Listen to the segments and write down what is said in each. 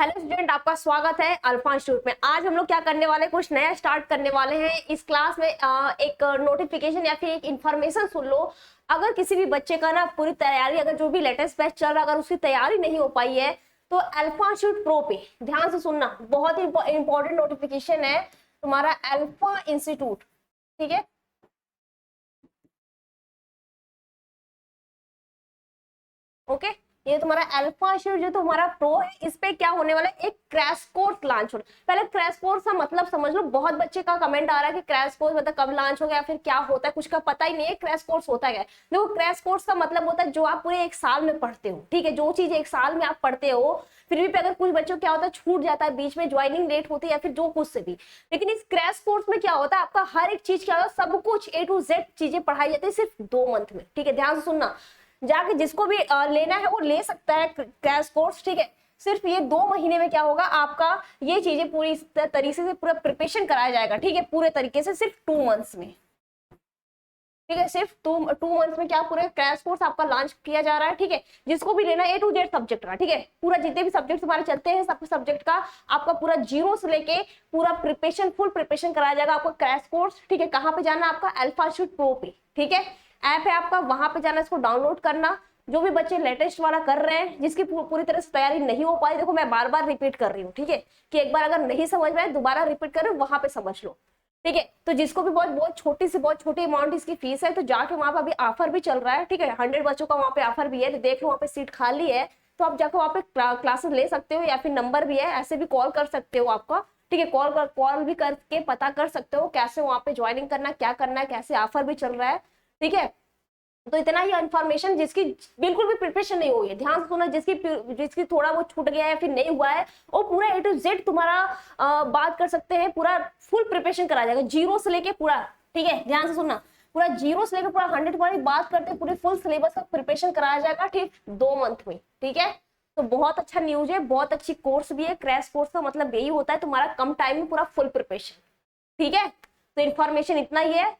Hello student, आपका स्वागत है अल्फा इंस्टीट्यूट में। आज हम लोग क्या करने वाले हैं, कुछ नया स्टार्ट करने वाले हैं इस क्लास में। एक नोटिफिकेशन या फिर एक इन्फॉर्मेशन सुन लो। अगर किसी भी बच्चे का ना पूरी तैयारी, अगर जो भी लेटेस्ट बैच चल रहा है, अगर उसकी तैयारी नहीं हो पाई है तो अल्फा इंस्टीट्यूट प्रो पे ध्यान से सुनना, बहुत ही इंपॉर्टेंट नोटिफिकेशन है तुम्हारा अल्फा इंस्टीट्यूट। ठीक है, ओके। ये तुम्हारा अल्फा इंस्टीट्यूट जो तुम्हारा प्रो है, इस पे क्या होने वाला है, एक क्रैश कोर्स लॉन्च होना। पहले क्रैश कोर्स का मतलब समझ लो। बहुत बच्चे का कमेंट आ रहा है कि क्रैश कोर्स मतलब कब लॉन्च हो गया, फिर क्या होता है, कुछ का पता ही नहीं है क्रैश कोर्स होता है क्या। देखो, क्रैश कोर्स का मतलब होता है जो आप पूरे एक साल में पढ़ते हो। ठीक है, जो चीज एक साल में आप पढ़ते हो, फिर भी अगर कुछ बच्चों क्या होता है, छूट जाता है, बीच में ज्वाइनिंग लेट होती है या फिर जो कुछ से भी। लेकिन इस क्रैश कोर्स में क्या होता है, आपका हर एक चीज क्या होता है, सब कुछ A to Z चीजें पढ़ाई जाती है सिर्फ 2 मंथ में। ठीक है, ध्यान से सुनना। जाके जिसको भी लेना है वो ले सकता है क्रैश कोर्स। ठीक है, सिर्फ ये 2 महीने में क्या होगा, आपका ये चीजें पूरी तरीके से पूरा प्रिपरेशन कराया जाएगा। ठीक है, पूरे तरीके से सिर्फ 2 मंथ्स में। ठीक है, सिर्फ टू मंथ्स में क्या पूरे क्रैश कोर्स आपका लॉन्च किया जा रहा है। ठीक है, जिसको भी लेना है A to Z सब्जेक्ट का। ठीक है, पूरा जितने भी सब्जेक्ट हमारे चलते हैं, सब सब्जेक्ट का आपका पूरा जीरो से लेके पूरा प्रिपरेशन, फुल प्रिपरेशन कराया जाएगा आपका क्रैश कोर्स। ठीक है, कहाँ पे जाना है, आपका अल्फा इंस्टीट्यूट प्रो पे। ठीक है, ऐप है आपका, वहां पे जाना, इसको डाउनलोड करना। जो भी बच्चे लेटेस्ट वाला कर रहे हैं, जिसकी पूरी तरह से तैयारी नहीं हो पाई, देखो मैं बार बार रिपीट कर रही हूँ। ठीक है, कि एक बार अगर नहीं समझ में आए दोबारा रिपीट कर रहे हो, वहां पे समझ लो। ठीक है, तो जिसको भी बहुत बहुत छोटी से बहुत छोटी अमाउंट इसकी फीस है, तो जाके वहां पे अभी ऑफर भी चल रहा है। ठीक है, 100 बच्चों का वहां पे ऑफर भी है, तो देख लो वहां पे सीट खाली है, तो आप जाकर वहां पे क्लासेस ले सकते हो, या फिर नंबर भी है, ऐसे भी कॉल कर सकते हो आपका। ठीक है, कॉल भी करके पता कर सकते हो कैसे वहां पे ज्वाइनिंग करना, क्या करना है, कैसे ऑफर भी चल रहा है। ठीक है, तो इतना ही इन्फॉर्मेशन, जिसकी बिल्कुल भी प्रिपरेशन नहीं हुई है, ध्यान से सुना, जिसकी थोड़ा वो छूट गया है, फिर नहीं हुआ है, वो पूरा A to Z तुम्हारा बात कर सकते हैं, पूरा फुल प्रिपरेशन करा जाएगा, जीरो से लेके पूरा। ठीक है, ध्यान से सुनना, पूरा जीरो से लेकर पूरा 100 वाली बात करते हैं, पूरे फुल सिलेबस का प्रिपरेशन कराया जाएगा, ठीक, 2 मंथ में। ठीक है, तो बहुत अच्छा न्यूज है, बहुत अच्छी कोर्स भी है। क्रैश कोर्स का मतलब यही होता है तुम्हारा कम टाइम में पूरा फुल प्रिपरेशन। ठीक है, तो इन्फॉर्मेशन इतना ही है।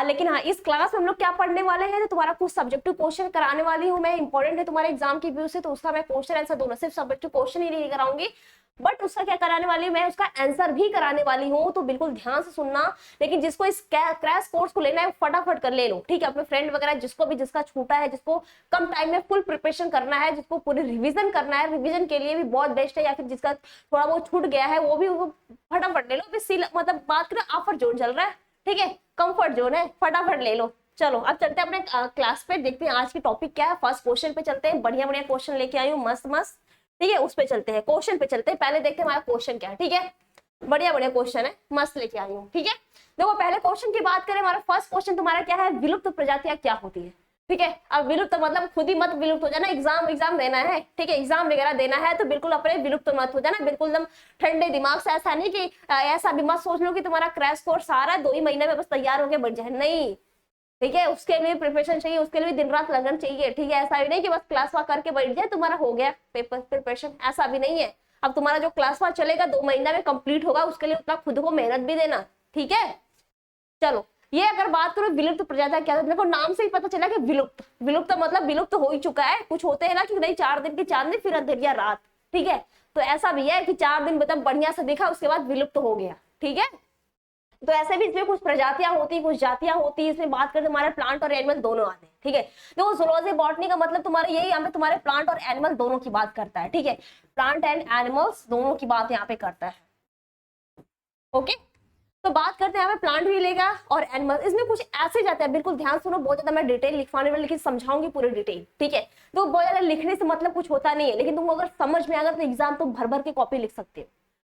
लेकिन हाँ, इस क्लास में हम लोग क्या पढ़ने वाले हैं, तो तुम्हारा कुछ सब्जेक्टिव क्वेश्चन कराने वाली हूँ मैं, इंपॉर्टेंट है तुम्हारे एग्जाम की व्यू से, तो उसका मैं क्वेश्चन आंसर दोनों, सिर्फ सब्जेक्टिव क्वेश्चन ही नहीं कराऊंगी, बट उसका क्या कराने वाली हूँ मैं, उसका आंसर भी कराने वाली हूँ, तो बिल्कुल ध्यान से सुनना। लेकिन जिसको इस क्रैश कोर्स को लेना है फटाफट कर ले लो। ठीक है, अपने फ्रेंड वगैरह जिसको भी, जिसका छूटा है, जिसको कम टाइम में फुल प्रिपरेशन करना है, जिसको पूरी रिविजन करना है, रिविजन के लिए भी बहुत बेस्ट है, या फिर जिसका थोड़ा बहुत छूट गया है वो भी फटाफट ले लो। मतलब बात करें, ऑफर जोन चल रहा है। ठीक है, कंफर्ट जोन है, फटाफट ले लो। चलो अब चलते हैं अपने क्लास पे, देखते हैं आज की टॉपिक क्या है। फर्स्ट क्वेश्चन पे चलते हैं, बढ़िया बढ़िया क्वेश्चन लेके आई हूँ, मस्त मस्त। ठीक है, उस पे चलते हैं, क्वेश्चन पे चलते हैं, पहले देखते हैं हमारा क्वेश्चन क्या है। ठीक है, बढ़िया बढ़िया क्वेश्चन है, मस्त लेके आई हूँ। ठीक है, देखो पहले क्वेश्चन की बात करें, हमारा फर्स्ट क्वेश्चन तुम्हारा क्या है, विलुप्त प्रजातियां क्या होती है। ठीक है, अब विलुप्त मतलब खुद ही मत विलुप्त हो जाना, एग्जाम देना है। ठीक है, एग्जाम वगैरह देना है तो बिल्कुल अपने विलुप्त मत हो जाना, बिल्कुल एकदम ठंडे दिमाग से। ऐसा नहीं कि ऐसा भी मत सोच लो कि तुम्हारा क्रैश कोर्स आ रहा है 2 ही महीने में बस तैयार होकर बढ़ जाए, नहीं। ठीक है, उसके लिए प्रिपरेशन चाहिए, उसके लिए दिन रात लगन चाहिए। ठीक है, ऐसा भी नहीं कि बस क्लास वर्क करके बैठ जाए तुम्हारा हो गया पेपर प्रिपरेशन, ऐसा भी नहीं है। अब तुम्हारा जो क्लास वर्क चलेगा 2 महीना में कंप्लीट होगा, उसके लिए उतना खुद को मेहनत भी देना। ठीक है, चलो ये अगर बात करो विलुप्त प्रजातियां क्या, देखो नाम से ही पता चला कि विलुप्त, विलुप्त मतलब विलुप्त हो ही चुका है। कुछ होते हैं ना कि नहीं, 4 दिन की चांदनी फिर अंधेरिया रात। ठीक है, तो ऐसा भी है कि 4 दिन मतलब बढ़िया से देखा, उसके बाद विलुप्त हो गया। ठीक है, तो ऐसे भी इसमें कुछ प्रजातियां होती, कुछ जातियां होती, इसमें बात करें हमारे प्लांट और एनिमल दोनों आते हैं। ठीक है, देखो जूलॉजी बॉटनी का मतलब तुम्हारा यही, यहाँ पे तुम्हारे प्लांट और एनिमल दोनों की बात करता है। ठीक है, प्लांट एंड एनिमल्स दोनों की बात यहाँ पे करता है। ओके, तो बात करते हैं यहाँ पे प्लांट भी लेगा और एनिमल, इसमें कुछ ऐसे जाते हैं, बिल्कुल ध्यान सुनो, बहुत ज्यादा मैं डिटेल लिखवाने वाली, लेकिन समझाऊंगी पूरी डिटेल। ठीक है, तो बहुत ज्यादा लिखने से मतलब कुछ होता नहीं है, लेकिन तुम अगर समझ में अगर तो एग्जाम तुम भर भर के कॉपी लिख सकते हो।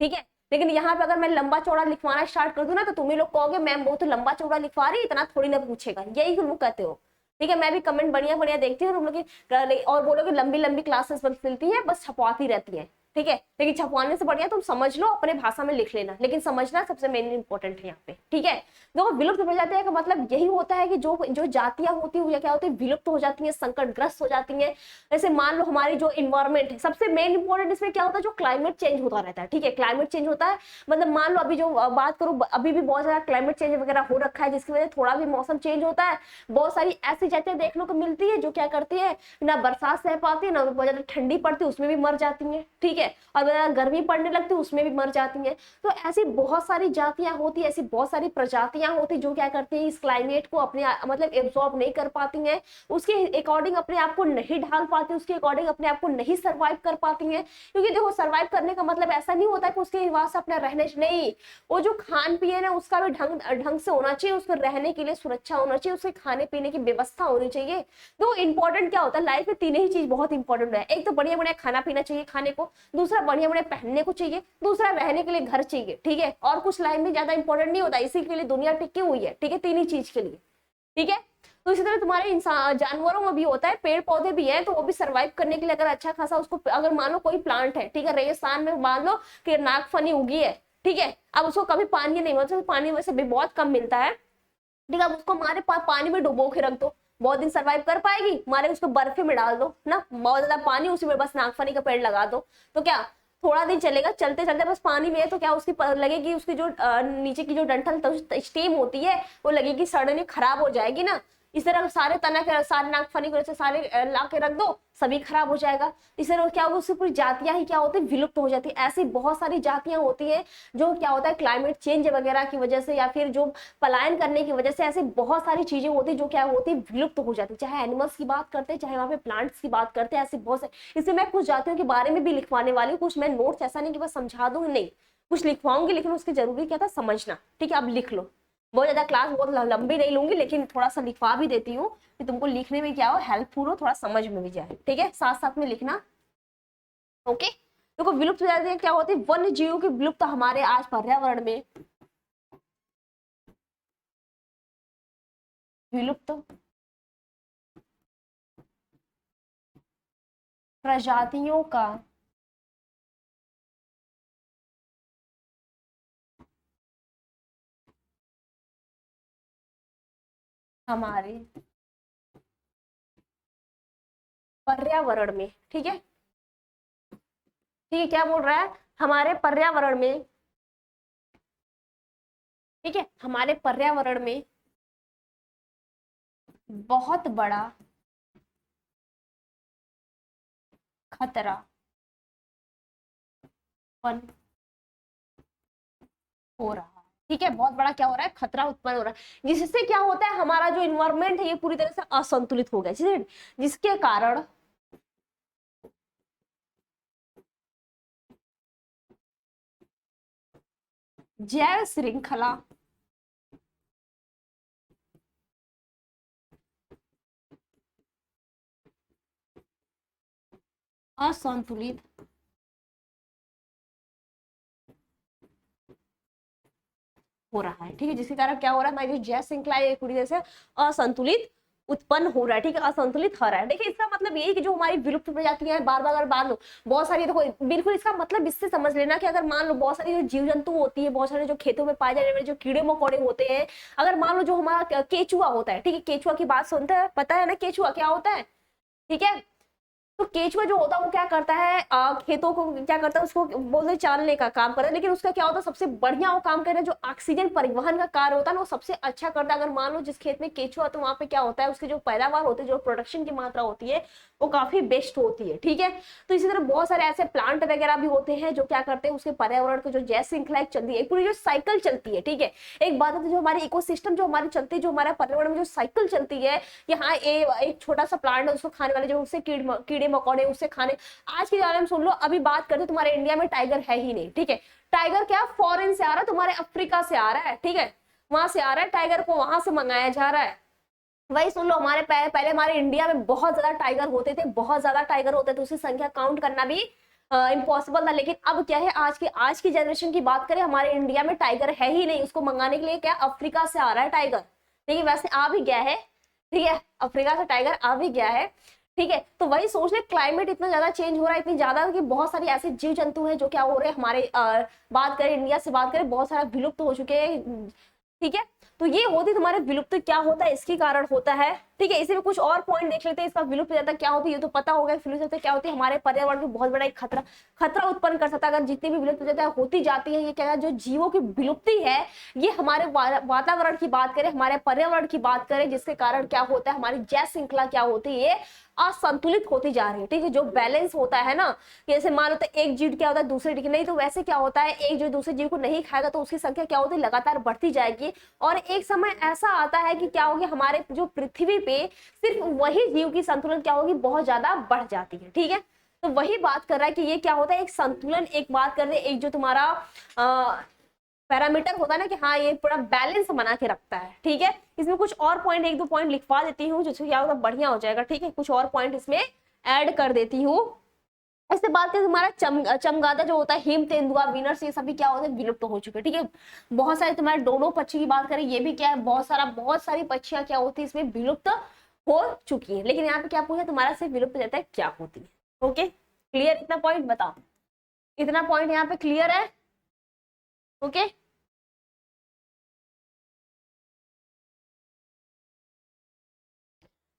ठीक है, लेकिन यहाँ पे अगर मैं लंबा चौड़ा लिखवाना स्टार्ट कर दूं ना, तो तुम ही लोग कहोगे मैम वो तो लंबा चौड़ा लिखवा रही, इतना थोड़ी ना पूछेगा, यही तुम लोग कहते हो। ठीक है, मैं भी कमेंट बढ़िया बढ़िया देखती हूँ तुम लोग की, और बोलोगे लंबी लंबी क्लासेस मिलती है, बस छपवाती रहती है। ठीक है, लेकिन छपवाने से बढ़िया तुम समझ लो, अपने भाषा में लिख लेना, लेकिन समझना सबसे मेन इंपॉर्टेंट है यहाँ पे। ठीक है, देखो विलुप्त प्रजातियां का मतलब यही होता है कि जो जातियां होती है क्या होती है, विलुप्त हो जाती है, संकटग्रस्त हो जाती है। जैसे मान लो हमारी जो इन्वायरमेंट है, सबसे मेन इंपॉर्टेंट इसमें क्या होता है, जो क्लाइमेट चेंज होता रहता है। ठीक है, क्लाइमेट चेंज होता है, मतलब मान लो अभी जो बात करो, अभी भी बहुत ज्यादा क्लाइमेट चेंज वगैरह हो रखा है, जिसकी वजह से थोड़ा भी मौसम चेंज होता है। बहुत सारी ऐसी जातियां देखने को मिलती है जो क्या करती है, ना बरसात सह पाती है, ना बहुत ज्यादा ठंडी पड़ती है, उसमें भी मर जाती है। ठीक है, है, और गर्मी पड़ने लगती है उसमें भी मर जाती हैं। तो ऐसी बहुत सारी जातियां होती है, ऐसी बहुत सारी प्रजातियां होती जो क्या करती है, इस क्लाइमेट को अपने मतलब एब्जॉर्ब नहीं कर पाती हैं, उसके अकॉर्डिंग अपने आप को नहीं ढाल पाती, उसके अकॉर्डिंग अपने आप को नहीं सर्वाइव कर पाती हैं। क्योंकि देखो सर्वाइव करने का मतलब ऐसा नहीं होता है कि उसके हिसाब से अपना रहने नहीं, वो जो खान पिए ना उसका भी ढंग से होना चाहिए, उसको रहने के लिए सुरक्षा होना चाहिए, उसके खाने पीने की व्यवस्था होनी चाहिए। तो इंपॉर्टेंट क्या होता है लाइफ में, तीन ही चीज बहुत इंपॉर्टेंट है। एक तो बढ़िया बढ़िया खाना पीना चाहिए खाने को, दूसरा बढ़िया बढ़िया पहनने को चाहिए, दूसरा रहने के लिए घर चाहिए, ठीक है। और कुछ लाइफ में ज्यादा इंपॉर्टेंट नहीं होता, इसी के लिए दुनिया टिकी हुई है, ठीक है, तीन ही चीज के लिए, ठीक है। तो इसी तरह तुम्हारे इंसान जानवरों में भी होता है, पेड़ पौधे भी हैं, तो वो भी सर्वाइव करने के लिए अगर अच्छा खासा उसको, अगर मान लो कोई प्लांट है, ठीक है, रेगिस्तान में मान लो कि नागफनी उगी है, ठीक है, अब उसको कभी पानी नहीं मिलता, पानी वैसे भी बहुत कम मिलता है, ठीक है, अब उसको हमारे पानी में डुबो के रख दो, बहुत दिन सर्वाइव कर पाएगी, मारे उसको बर्फे में डाल दो ना, बहुत ज्यादा पानी, उसी में बस नागफनी का पेड़ लगा दो, तो क्या थोड़ा दिन चलेगा, चलते चलते बस पानी में है तो क्या उसकी लगेगी, उसकी जो नीचे की जो डंठल स्टेम होती है वो लगेगी सड़ने, खराब हो जाएगी ना। इस तरह सारे तना के सारे नागफनी को ऐसे सारे ला के रख दो, सभी खराब हो जाएगा। इस तरह क्या होगा, उसकी पूरी जातियां ही क्या होती है, विलुप्त हो जाती है। ऐसी बहुत सारी जातियां होती है जो क्या होता है क्लाइमेट चेंज वगैरह की वजह से या फिर जो पलायन करने की वजह से, ऐसे बहुत सारी चीजें होती है जो क्या होती है विलुप्त हो जाती है। चाहे एनिमल्स की बात करते हैं, चाहे वहाँ पे प्लांट्स की बात करते हैं, ऐसे बहुत सारे। इसलिए मैं कुछ जातियों के बारे में भी लिखवाने वाली हूँ, कुछ मैं नोट्स ऐसा नहीं कि बस समझा दूंगी, नहीं, कुछ लिखवाऊंगी, लेकिन उसकी जरूरी क्या था समझना, ठीक है। आप लिख लो, बहुत ज्यादा क्लास बहुत लंबी नहीं लूंगी, लेकिन थोड़ा सा लिखवा भी देती हूँ कि तुमको लिखने में क्या हो, हेल्पफुल हो, थोड़ा समझ में भी जाए, ठीक है, साथ साथ में लिखना, ओके। देखो विलुप्त जातियां क्या होती है, वन्य जीवों की विलुप्त हमारे आज पर्यावरण में विलुप्त प्रजातियों का हमारे पर्यावरण में, ठीक है, ठीक है, क्या बोल रहा है, हमारे पर्यावरण में, ठीक है, हमारे पर्यावरण में बहुत बड़ा खतरा उत्पन्न हो रहा है, ठीक है, बहुत बड़ा क्या हो रहा है, खतरा उत्पन्न हो रहा है, जिससे क्या होता है हमारा जो इन्वायरमेंट है ये पूरी तरह से असंतुलित हो गया, जिसके कारण जैव श्रृंखला असंतुलित हो रहा है, ठीक है, जिसके कारण क्या हो रहा है, हमारी जो जैव श्रृंखला है पूरी तरह से असंतुलित उत्पन्न हो रहा है, ठीक है, असंतुलित हो रहा है। देखिए इसका मतलब यही कि जो हमारी विलुप्त प्रजातियां हैं, बार बार अगर मान लो बहुत सारी, देखो बिल्कुल इसका मतलब इससे समझ लेना कि अगर मान लो बहुत सारी जो जीव जंतु होती है, बहुत सारे जो खेतों में पाए जाने वाले जो कीड़े मकोड़े होते हैं, अगर मान लो जो हमारा केचुआ होता है, ठीक है, केचुआ की बात सुनते हैं, पता है ना केचुआ क्या होता है, ठीक है। तो केचुआ जो होता है वो क्या करता है, खेतों को क्या करता है, उसको बोलते चालने का काम करता है, लेकिन उसका क्या होता है सबसे बढ़िया वो काम करता है, जो ऑक्सीजन परिवहन का कार्य होता है ना वो सबसे अच्छा करता है। अगर मान लो जिस खेत में केचुआ, तो वहां पे क्या होता है, उसकी जो पैदावार होती है, जो प्रोडक्शन की मात्रा होती है वो काफी बेस्ट होती है, ठीक है। तो इसी तरह बहुत सारे ऐसे प्लांट वगैरह भी होते हैं जो क्या करते हैं, उसके पर्यावरण को जो जैव श्रृंखला चलती है, पूरी जो साइकिल चलती है, ठीक है। एक बात है जो हमारी इकोसिस्टम जो हमारी चलती है, जो हमारे पर्यावरण में जो साइकिल चलती है, यहाँ एक छोटा सा प्लांट है, उसको खाने वाले जो उससे कीड़े मकोड़े उससे खाने, आज के बारे में सुन लो, अभी बात करते तुम्हारे इंडिया में टाइगर है ही नहीं, ठीक है। टाइगर क्या फॉरेन से आ रहा है, तुम्हारे अफ्रीका से आ रहा है, ठीक है, वहां से आ रहा है, टाइगर को वहां से मंगाया जा रहा है। वही सुन लो, हमारे पहले हमारे इंडिया में बहुत ज्यादा टाइगर होते थे, बहुत ज्यादा टाइगर होते थे, उसकी संख्या काउंट करना भी इम्पॉसिबल था। लेकिन अब क्या है, आज की जनरेशन की बात करें, हमारे इंडिया में टाइगर है ही नहीं, उसको मंगाने के लिए क्या अफ्रीका से आ रहा है टाइगर, ठीक है, वैसे आ भी गया है, ठीक है, अफ्रीका से टाइगर आ भी गया है, ठीक है। तो वही सोच ले, क्लाइमेट इतना ज्यादा चेंज हो रहा है, इतनी ज्यादा कि बहुत सारी ऐसे जीव जंतु हैं जो क्या हो रहे हैं हमारे बात करें इंडिया से, बात करें बहुत सारा विलुप्त हो चुके हैं, ठीक है। तो ये होती तुम्हारे विलुप्त क्या होता है, इसके कारण होता है ठीक है, इसी में कुछ और पॉइंट देख लेते हैं। इसका विलुप्त जाता क्या होती है, ये तो पता होगा। विलुप्त जाता क्या होती है, हमारे पर्यावरण में बहुत बड़ा एक खतरा उत्पन्न कर सकता है। अगर जितनी भी विलुप्त जाता होती जाती है, ये क्या है, जो जीवों की विलुप्ति है, ये हमारे वातावरण की बात करें, हमारे पर्यावरण की बात करें, जिसके कारण क्या होता है, हमारी जैव श्रृंखला क्या होती है, असंतुलित होती जा रही है। ठीक है, जो बैलेंस होता है ना, जैसे मान लो तो एक जीव क्या होता है दूसरे जीव नहीं, तो वैसे क्या होता है, एक जो दूसरे जीव को नहीं खाएगा तो उसकी संख्या क्या होती है, लगातार बढ़ती जाएगी। और एक समय ऐसा आता है कि क्या होगी, हमारे जो पृथ्वी पे सिर्फ वही जीव की संतुलन क्या होगी, बहुत ज्यादा बढ़ जाती है। ठीक है, तो वही बात कर रहा है कि ये क्या होता है, एक संतुलन, एक बात कर रहे हैं, एक जो तुम्हारा पैरामीटर होता है ना कि हाँ ये पूरा बैलेंस बना के रखता है। ठीक है, इसमें कुछ और पॉइंट, एक दो पॉइंट लिखवा देती हूँ, जिससे क्या होगा, बढ़िया हो जाएगा। ठीक है, कुछ और पॉइंट इसमें ऐड कर देती हूँ। इससे बात करें, तुम्हारा चमगादड़ जो होता है, हिम तेंदुआ, विनर्स, ये सभी क्या होते हैं, विलुप्त हो चुके हैं। ठीक है, बहुत सारे तुम्हारे डोडो पक्षी की बात करें, ये भी क्या है, बहुत सारी पक्षियां क्या होती है इसमें विलुप्त हो चुकी है। लेकिन यहाँ पे क्या पूछा तुम्हारा, सिर्फ विलुप्त जाता है क्या होती है। ओके, क्लियर, इतना पॉइंट बताओ, इतना पॉइंट यहाँ पे क्लियर है। ओके,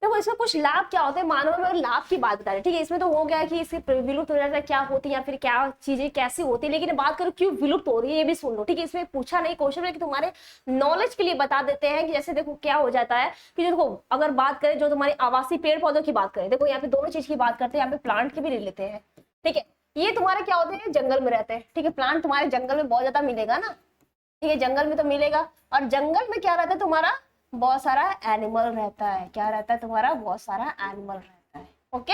देखो इसमें कुछ लाभ क्या होते हैं, मानव में लाभ की बात करें। ठीक है, इसमें तो हो गया कि इसके विलुप्त हो जाता है क्या होती है, या फिर क्या चीजें कैसी होती है, लेकिन बात करो क्यों विलुप्त हो रही है, ये भी सुन लो। ठीक है, इसमें पूछा नहीं क्वेश्चन, लेकिन तुम्हारे नॉलेज के लिए बता देते हैं कि जैसे देखो क्या हो जाता है कि देखो, अगर बात करें जो तुम्हारी आवासीय पेड़ पौधों की बात करें, देखो यहाँ पे दोनों चीज की बात करते हैं, यहाँ पे प्लांट की भी ले लेते हैं। ठीक है, ये तुम्हारे क्या होते हैं, जंगल में रहते हैं। ठीक है, प्लांट तुम्हारे जंगल में बहुत ज्यादा मिलेगा ना। ठीक है, जंगल में तो मिलेगा, और जंगल में क्या रहता है तुम्हारा, बहुत सारा एनिमल रहता है। क्या रहता है तुम्हारा, बहुत सारा एनिमल रहता है। ओके,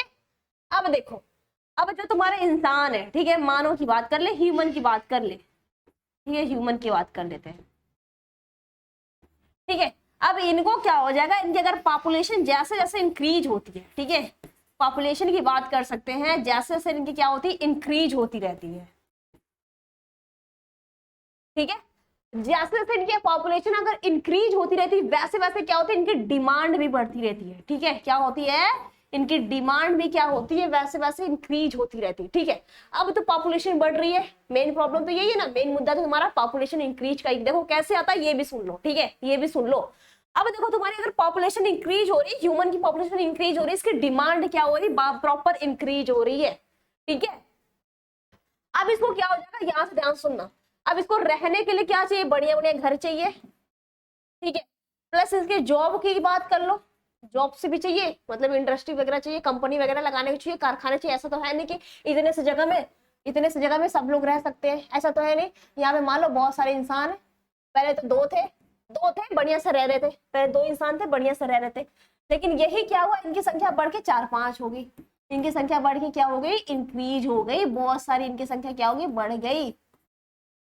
अब देखो, अब जो तुम्हारा इंसान है, ठीक है, मानव की बात कर ले, ह्यूमन की बात कर ले। ठीक है, ह्यूमन की बात कर लेते हैं। ठीक है, अब इनको क्या हो जाएगा, इनकी अगर पॉपुलेशन जैसे जैसे इंक्रीज होती है, ठीक है, पॉपुलेशन की बात कर सकते हैं, जैसे जैसे इनकी क्या होती है, इंक्रीज होती रहती है। ठीक है, जैसे जैसे इनकी पॉपुलेशन अगर इंक्रीज होती रहती है, वैसे वैसे क्या होती है, इनकी डिमांड भी बढ़ती रहती है। ठीक है, क्या होती है, इनकी डिमांड भी क्या होती है, वैसे वैसे इंक्रीज होती रहती है। ठीक है, अब तो पॉपुलेशन बढ़ रही है, मेन प्रॉब्लम तो यही है ना, मेन मुद्दा तो हमारा पॉपुलेशन इंक्रीज का। देखो कैसे आता है, ये भी सुन लो। ठीक है, ये भी सुन लो। अब देखो तुम्हारी अगर पॉपुलेशन इंक्रीज हो रही है, ह्यूमन की पॉपुलेशन इंक्रीज हो रही है, इसकी डिमांड क्या हो रही है, प्रॉपर इंक्रीज हो रही है। ठीक है, अब इसको क्या हो जाएगा, यहाँ से ध्यान सुनना, अब इसको रहने के लिए क्या चाहिए, बढ़िया बढ़िया घर चाहिए। ठीक है, प्लस इसके जॉब की बात कर लो, जॉब से भी चाहिए, मतलब इंडस्ट्री वगैरह चाहिए, कंपनी वगैरह लगाने को चाहिए, कारखाने चाहिए। ऐसा तो है नहीं कि इतने से जगह में सब लोग रह सकते हैं, ऐसा तो है नहीं। यहाँ पे मान लो बहुत सारे इंसान है, पहले तो दो थे बढ़िया से रह रहे थे, पहले 2 इंसान थे बढ़िया से रह रहे थे, लेकिन यही क्या हुआ, इनकी संख्या बढ़ के 4-5 हो गई। इनकी संख्या बढ़ के क्या हो गई, इंक्रीज हो गई, बहुत सारी इनकी संख्या क्या होगी, बढ़ गई।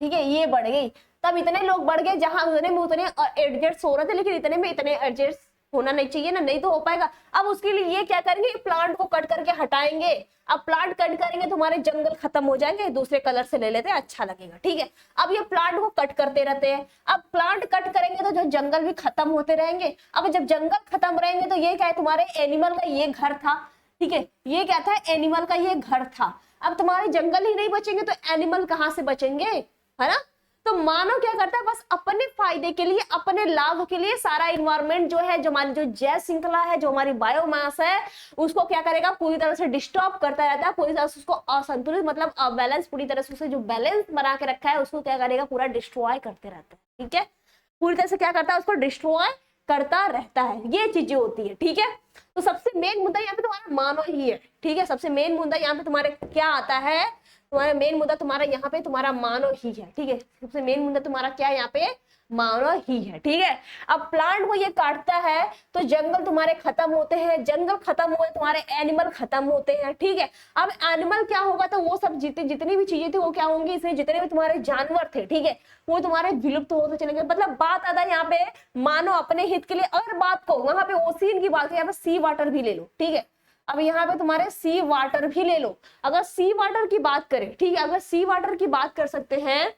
ठीक है, ये बढ़ गई, तब इतने लोग बढ़ गए, जहां उतने में उतने एडजस्ट हो रहे थे, लेकिन इतने में इतने एडजस्ट होना नहीं चाहिए ना, नहीं तो हो पाएगा। अब उसके लिए ये क्या करेंगे, प्लांट को कट करके हटाएंगे। अब प्लांट कट करेंगे, तुम्हारे जंगल खत्म हो जाएंगे, दूसरे कलर से ले लेते हैं, अच्छा लगेगा। ठीक है, अब ये प्लांट को कट करते रहते हैं, अब प्लांट कट करेंगे तो जो जंगल भी खत्म होते रहेंगे। अब जब जंगल खत्म रहेंगे तो ये क्या है, तुम्हारे एनिमल का ये घर था। ठीक है, ये क्या था, एनिमल का ये घर था। अब तुम्हारे जंगल ही नहीं बचेंगे तो एनिमल कहाँ से बचेंगे, है ना। तो मानव क्या करता है, बस अपने फायदे के लिए, अपने लाभ के लिए सारा इन्वायरमेंट जो है, जो हमारी जो जैव श्रृंखला है, जो हमारी बायोमास है, उसको क्या करेगा, पूरी तरह से डिस्टर्ब करता रहता है, पूरी तरह से उसको असंतुलित, मतलब अबैलेंस, पूरी तरह से उसे जो बैलेंस बना के रखा है उसको क्या करेगा, पूरा डिस्ट्रॉय करते रहता है। ठीक है, पूरी तरह से क्या करता है, उसको डिस्ट्रॉय करता रहता है, ये चीजें होती है। ठीक है, तो सबसे मेन मुद्दा यहाँ पे तुम्हारा मानव ही है। ठीक है, सबसे मेन मुद्दा यहाँ पे तुम्हारे क्या आता है, तुम्हारा मेन मुद्दा तुम्हारा यहाँ पे तुम्हारा मानव ही है। ठीक है, सबसे मेन मुद्दा तुम्हारा क्या है, यहाँ पे मानव ही है। ठीक है, अब प्लांट को ये काटता है तो जंगल तुम्हारे खत्म होते हैं, जंगल खत्म हुए तुम्हारे एनिमल खत्म होते हैं। ठीक है, अब एनिमल क्या होगा, तो वो सब जितनी भी चीजें थी वो क्या होंगी, इसमें जितने भी तुम्हारे जानवर थे, ठीक है, वो तुम्हारे विलुप्त होते चलेंगे। मतलब बात आता है यहाँ पे मानव अपने हित के लिए। अगर बात को वहां पे ओशियन की बात करें, यहाँ पे सी वाटर भी ले लो। ठीक है, अब यहाँ पे तुम्हारे सी वाटर भी ले लो। अगर सी वाटर की बात करें, ठीक है, अगर सी वाटर की बात कर सकते हैं,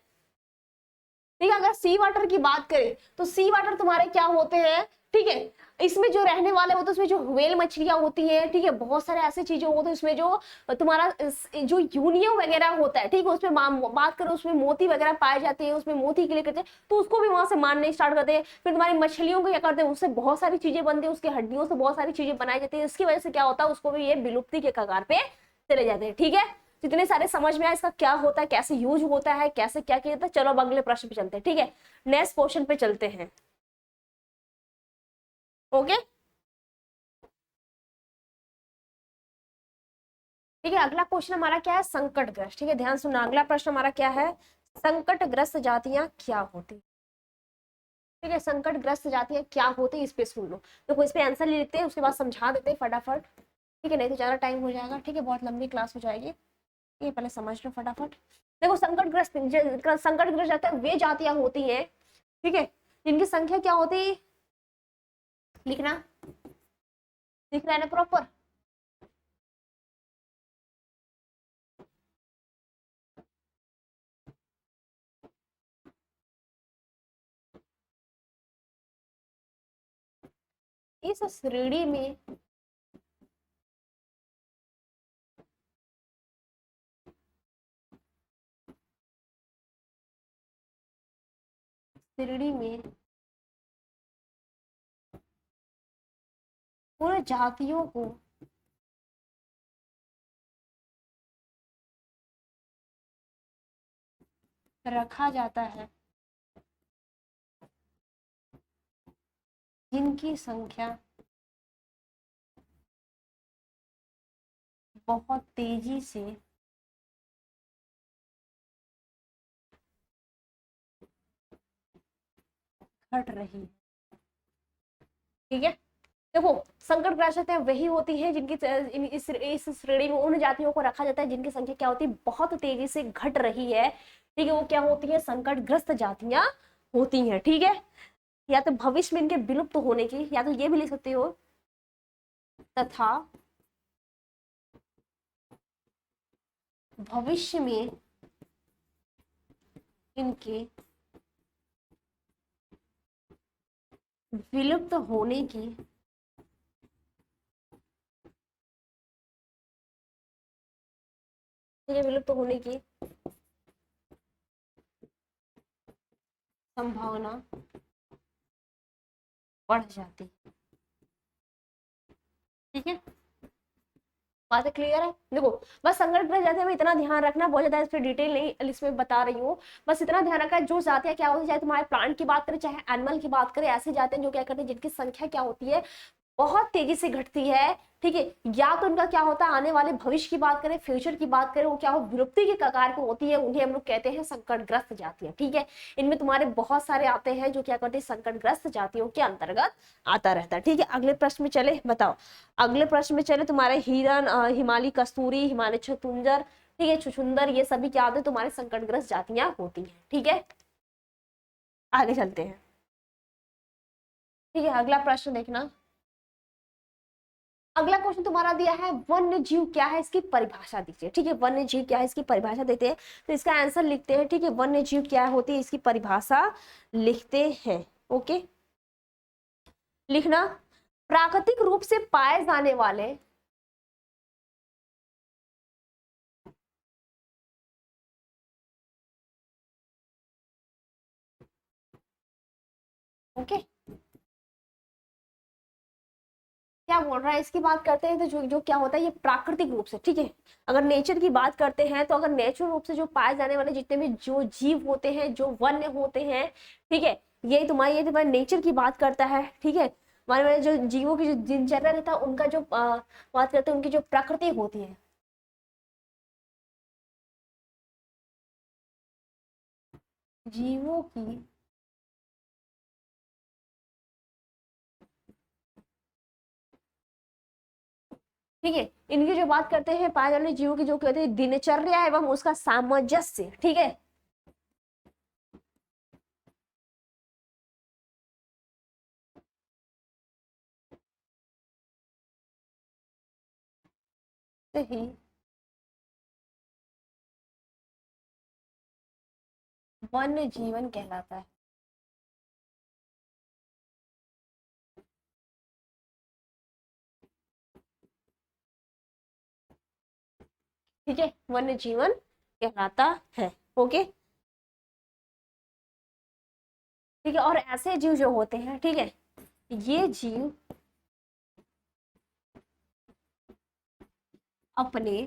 ठीक है, अगर सी वाटर की बात करें तो सी वाटर तुम्हारे क्या होते हैं, ठीक है। इसमें जो रहने वाले होते हैं उसमें जो व्हेल मछलियां होती हैं, ठीक है, बहुत सारे ऐसे चीजें होते हैं उसमें जो तुम्हारा जो यूनियो वगैरह होता है, ठीक है, उसमें बात करो उसमें मोती वगैरह पाए जाते हैं, उसमें मोती के लिए करते हैं, तो उसको भी वहां से मारने स्टार्ट करते हैं। फिर तुम्हारी मछलियों को क्या करते हैं, उससे बहुत सारी चीजें बनती है, उसकी हड्डियों से बहुत सारी चीजें बनाई जाती है, इसकी वजह से क्या होता है, उसको भी ये विलुप्ति के कगार पे चले जाते हैं। ठीक है, जितने सारे समझ में आए इसका क्या होता है, कैसे यूज होता है, कैसे क्या किया जाता है। चलो अब अगले प्रश्न पे चलते हैं। ठीक है, नेक्स्ट क्वेश्चन पे चलते हैं। ओके, ठीक है, अगला क्वेश्चन हमारा क्या है, संकटग्रस्त। ठीक है, ध्यान सुनना, अगला प्रश्न हमारा क्या है, संकटग्रस्त जातियां क्या होती। ठीक है, संकटग्रस्त जातियां क्या होती, इस पे सुन लो। तो इस पे आंसर ले लेते हैं, उसके बाद समझा देते हैं फटाफट। ठीक है, नहीं तो ज्यादा टाइम हो जाएगा, ठीक है, बहुत लंबी क्लास हो जाएगी। ये पहले समझ लो फटाफट। देखो, संकटग्रस्त जातियां वे जातियां होती हैं, ठीक है, जिनकी संख्या क्या होती, लिखना, लिख रहा है ना प्रॉपर। इस श्रेणी में श्रेणी में उन जातियों को रखा जाता है जिनकी संख्या बहुत तेजी से घट रही है। ठीक है, देखो, संकट ग्रस्त वही होती है जिनकी इस श्रेणी में उन जातियों को रखा जाता है जिनकी संख्या क्या होती है, बहुत तेजी से घट रही है। ठीक है, वो क्या होती है, संकटग्रस्त जातियां होती हैं। ठीक है, या तो भविष्य में इनके विलुप्त होने की, या तो ये भी लिख सकते हो, तथा भविष्य में इनके विलुप्त होने की विलुप्त होने की संभावना बढ़ जाती। ठीक है, बात क्लियर है। देखो, बस संकट ग्रस्त जाते हैं इतना ध्यान रखना, बहुत ज्यादा इस पर डिटेल नहीं इसमें बता रही हूँ, बस इतना ध्यान रखा, जो जातियां क्या होती है, चाहे तुम्हारे प्लांट की बात करें चाहे एनिमल की बात करें, ऐसे जाते हैं जो क्या करते हैं, जिनकी संख्या क्या होती है, बहुत तेजी से घटती है। ठीक है, या तो उनका क्या होता है, आने वाले भविष्य की बात करें, फ्यूचर की बात करें, वो क्या हो, विलुप्ति के कगार पे होती है, उन्हें हम लोग कहते हैं संकटग्रस्त जातियां। ठीक है, इनमें तुम्हारे बहुत सारे आते हैं जो क्या करते हैं, संकटग्रस्त जातियों के अंतर्गत आता रहता है। ठीक है, अगले प्रश्न में चले, बताओ, अगले प्रश्न में चले, तुम्हारे हिरन, हिमालय कस्तूरी, हिमालय छुचुंदर, ठीक है, छुचुंदर, ये सभी क्या होते हैं, तुम्हारे संकटग्रस्त जातियां होती हैं। ठीक है, आगे चलते हैं। ठीक है, अगला प्रश्न देखना, अगला क्वेश्चन तुम्हारा दिया है, वन्य जीव क्या है, इसकी परिभाषा दीजिए। ठीक है, वन्य जीव क्या है, इसकी परिभाषा देते हैं, तो इसका आंसर लिखते हैं। ठीक है, वन्य जीव क्या होती है, इसकी परिभाषा लिखते हैं। ओके, लिखना, प्राकृतिक रूप से पाए जाने वाले ओके, क्या बोल रहा है, इसकी बात करते हैं तो जो जो क्या होता है, ये प्राकृतिक रूप से, ठीक है, अगर नेचर की बात करते हैं तो अगर नेचुरल रूप से जो पाए जाने वाले जितने भी जो जीव होते हैं, जो वन्य होते हैं, ठीक है, ये तुम्हारे नेचर की बात करता है। ठीक है, हमारे में जो जीवों की जो दिनचर्या रहता है, उनका जो बात करते हैं, उनकी जो प्रकृति होती है, जीवों की ठीक है, इनकी जो बात करते हैं, पाए जाने वाले जीवों की जो कहते हैं दिनचर्या एवं उसका सामंजस्य। ठीक है, से ही वन्य जीवन कहलाता है। ठीक है, वन्य जीवन कहलाता है। ओके, ठीक है। और ऐसे जीव जो होते हैं, ठीक है, ये जीव अपने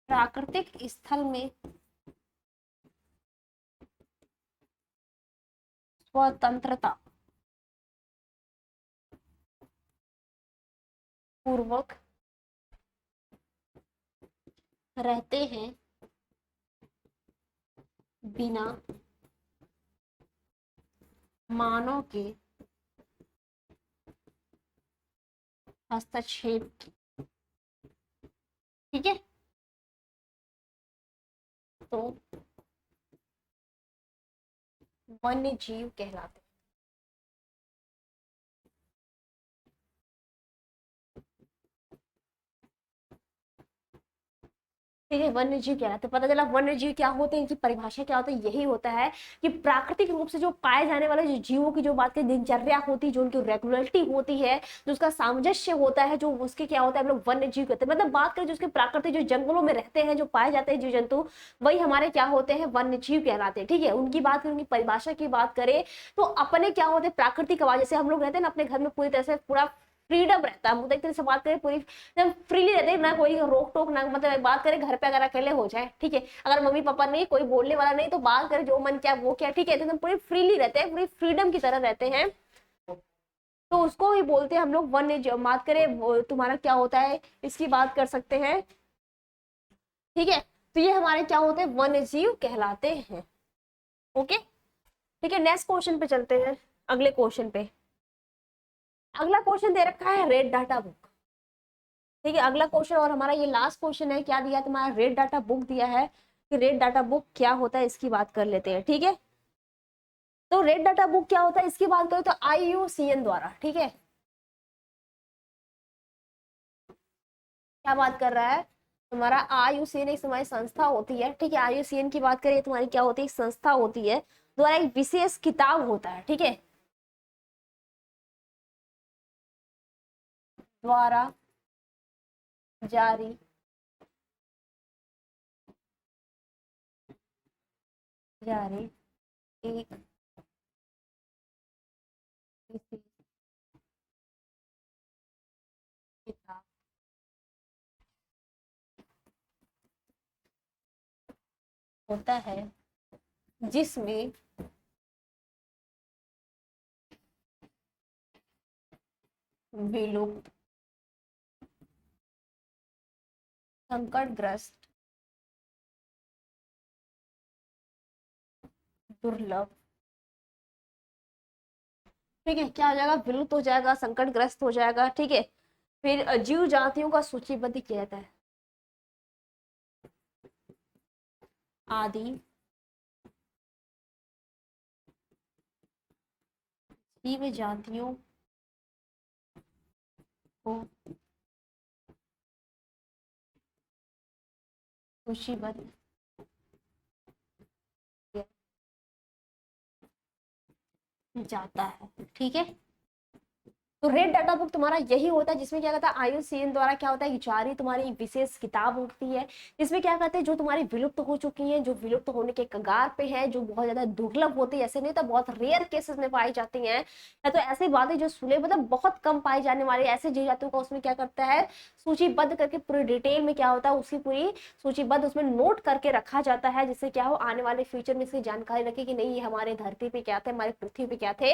प्राकृतिक स्थल में स्वतंत्रता पूर्वक रहते हैं, बिना मानव के हस्तक्षेप के। ठीक है, तो वन्य जीव कहलाते हैं। ठीक है, वन्य जीव कहलाते हैं। पता चला वन्य जीव क्या होते हैं, इनकी परिभाषा क्या होता है, यही होता है कि प्राकृतिक रूप से जो पाए जाने वाले जो जीवों की जो बात की दिनचर्या होती है, जो उनकी रेगुलरिटी होती है, जो उसका सामंजस्य होता है, जो उसके क्या होता है, हम लोग वन्य जीव कहते हैं। मतलब बात करें जो उसके प्राकृतिक जो जंगलों में रहते हैं, जो पाए जाते हैं जीव जंतु, वही हमारे क्या होते हैं, वन्य जीव कहलाते हैं। ठीक है, उनकी बात करें, उनकी परिभाषा की बात करें तो अपने क्या होते हैं, प्राकृतिक आवाज, जैसे हम लोग रहते हैं ना अपने घर में पूरी तरह से पूरा फ्रीडम रहता है, एक तरह से बात करें पूरी एकदम फ्रीली रहते हैं, ना कोई रोक टोक, ना मतलब बात करें घर पे अगर अकेले हो जाए, ठीक है, अगर मम्मी पापा नहीं, कोई बोलने वाला नहीं, तो बात करें जो मन क्या वो क्या, ठीक है, तो एकदम पूरी फ्रीली रहते हैं, पूरी फ्रीडम की तरह रहते हैं, तो उसको ही बोलते हैं हम लोग वन्य जीव। बात करें तुम्हारा क्या होता है, इसकी बात कर सकते हैं। ठीक है, तो ये हमारे क्या होते हैं, वन्य जीव कहलाते हैं। ओके, ठीक है, नेक्स्ट क्वेश्चन पे चलते हैं, अगले क्वेश्चन पे। अगला क्वेश्चन दे रखा है रेड डाटा बुक। ठीक है, अगला क्वेश्चन और हमारा ये लास्ट क्वेश्चन है, क्या दिया तुम्हारा, रेड डाटा बुक दिया है, कि रेड डाटा बुक क्या होता है इसकी बात कर लेते हैं। ठीक है, तो रेड डाटा बुक क्या होता है इसकी बात करें तो IUCN द्वारा, ठीक है, क्या बात कर रहा है तुम्हारा, IUCN एक तुम्हारी संस्था होती है। ठीक है, IUCN की बात करें तुम्हारी क्या होती है, एक संस्था होती है, द्वारा एक विशेष किताब होता है। ठीक है, द्वारा जारी जारी एक विशेष किताब होता है, जिसमें विलुप्त, संकटग्रस्त, दुर्लभ, ठीक है, क्या हो जाएगा, विलुप्त हो जाएगा, संकटग्रस्त हो जाएगा। ठीक है, फिर जीव जातियों का सूचीबद्ध किया जाता है, आदि जीव जातियों को सूचीबद्ध किया जाता है। ठीक है, तो रेड डाटा बुक तुम्हारा यही होता है, जिसमें क्या कहता है, IUCN द्वारा क्या होता है, जारी तुम्हारी एक विशेष किताब होती है, जिसमें क्या कहते हैं, जो तुम्हारी विलुप्त हो चुकी हैं, जो विलुप्त होने के कगार पे है, जो बहुत ज्यादा दुर्लभ होती है, ऐसे नहीं तो बहुत रेयर केसेस में पाई जाती हैं, या तो ऐसी बातें जो सुने मतलब बहुत कम पाई जाने वाली ऐसे जीव जातियों का उसमें क्या करता है, सूचीबद्ध करके पूरी डिटेल में क्या होता है, उसकी पूरी सूचीबद्ध उसमें नोट करके रखा जाता है, जिससे क्या हो आने वाले फ्यूचर में इसकी जानकारी रखे कि नहीं ये हमारे धरती पे क्या थे, हमारी पृथ्वी पे क्या थे,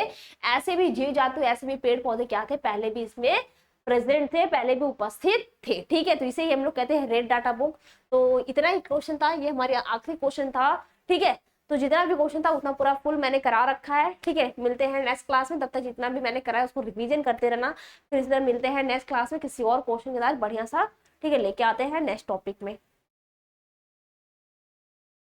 ऐसे भी जीव जातु, ऐसे भी पेड़ पौधे क्या थे, पहले भी इसमें प्रेजेंट थे, पहले भी उपस्थित थे। ठीक है, तो इसे ही हम लोग कहते हैं रेड डाटा बुक। तो इतना ही क्वेश्चन था, ये हमारे आखिरी क्वेश्चन था। ठीक है, तो जितना भी क्वेश्चन था उतना पूरा फुल मैंने करा रखा है। ठीक है, मिलते हैं नेक्स्ट क्लास में, तब तक जितना भी मैंने करा है उसको रिवीजन करते रहना। फिर इस बार मिलते हैं नेक्स्ट क्लास में किसी और क्वेश्चन के साथ बढ़िया सा, ठीक है, लेके आते हैं नेक्स्ट टॉपिक में।